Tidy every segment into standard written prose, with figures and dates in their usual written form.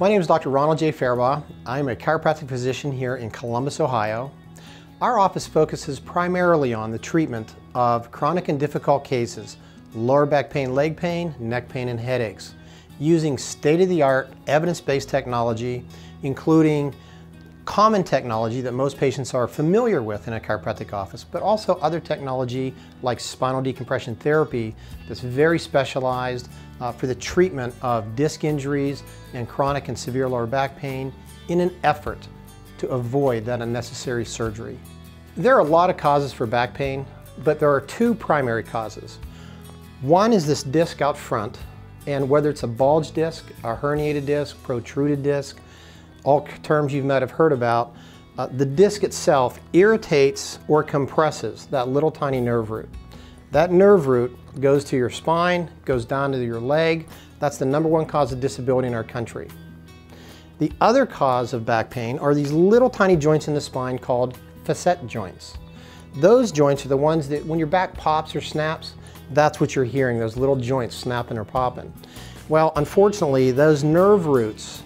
My name is Dr. Ronald J. Farabaugh. I'm a chiropractic physician here in Columbus, Ohio. Our office focuses primarily on the treatment of chronic and difficult cases, lower back pain, leg pain, neck pain, and headaches, using state-of-the-art evidence-based technology, including common technology that most patients are familiar with in a chiropractic office, but also other technology like spinal decompression therapy that's very specialized for the treatment of disc injuries and chronic and severe lower back pain in an effort to avoid that unnecessary surgery. There are a lot of causes for back pain, but there are two primary causes. One is this disc out front, and whether it's a bulge disc, a herniated disc, protruded disc, all terms you might have heard about, the disc itself irritates or compresses that little tiny nerve root. That nerve root goes to your spine, goes down to your leg. That's the #1 cause of disability in our country. The other cause of back pain are these little tiny joints in the spine called facet joints. Those joints are the ones that when your back pops or snaps, that's what you're hearing, those little joints snapping or popping. Well, unfortunately, those nerve roots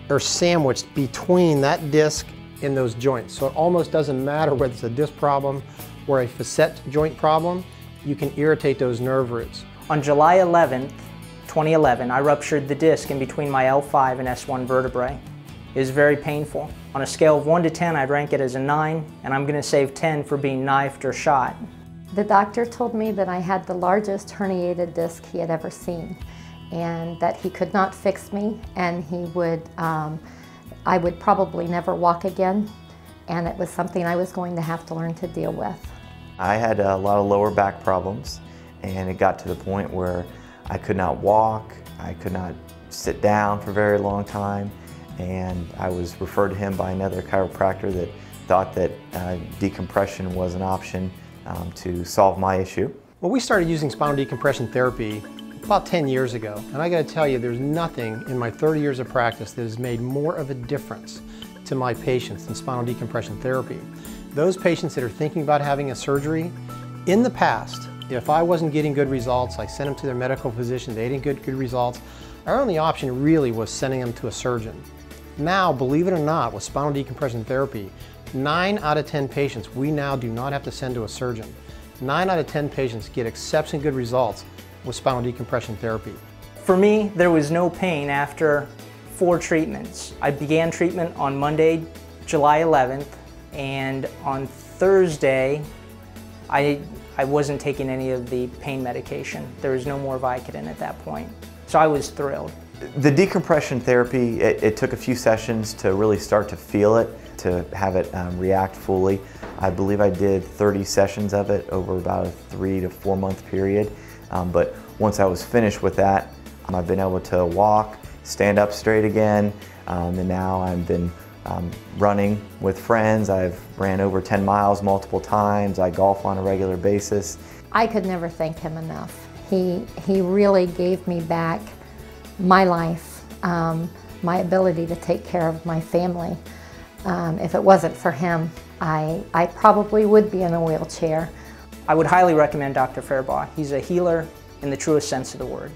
are sandwiched between that disc and those joints. So it almost doesn't matter whether it's a disc problem or a facet joint problem, you can irritate those nerve roots. On July 11th, 2011, I ruptured the disc in between my L5 and S1 vertebrae. It was very painful. On a scale of 1 to 10, I'd rank it as a 9, and I'm going to save 10 for being knifed or shot. The doctor told me that I had the largest herniated disc he had ever seen, and that he could not fix me, and I would probably never walk again, and it was something I was going to have to learn to deal with. I had a lot of lower back problems, and it got to the point where I could not walk, I could not sit down for a very long time, and I was referred to him by another chiropractor that thought that decompression was an option to solve my issue. Well, we started using spinal decompression therapy about 10 years ago, and I got to tell you, there's nothing in my 30 years of practice that has made more of a difference to my patients than spinal decompression therapy. Those patients that are thinking about having a surgery, in the past, if I wasn't getting good results, I sent them to their medical physician, they didn't get good results. Our only option really was sending them to a surgeon. Now, believe it or not, with spinal decompression therapy, 9 out of 10 patients we now do not have to send to a surgeon. 9 out of 10 patients get exceptionally good results with spinal decompression therapy. For me, there was no pain after 4 treatments. I began treatment on Monday, July 11th, and on Thursday, I wasn't taking any of the pain medication. There was no more Vicodin at that point. So I was thrilled. The decompression therapy, it took a few sessions to really start to feel it, to have it react fully. I believe I did 30 sessions of it over about a 3 to 4 month period. But once I was finished with that, I've been able to walk, stand up straight again, and now I've been running with friends. I've ran over 10 miles multiple times. I golf on a regular basis. I could never thank him enough. He really gave me back my life, my ability to take care of my family. If it wasn't for him, I probably would be in a wheelchair. I would highly recommend Dr. Farabaugh. He's a healer in the truest sense of the word.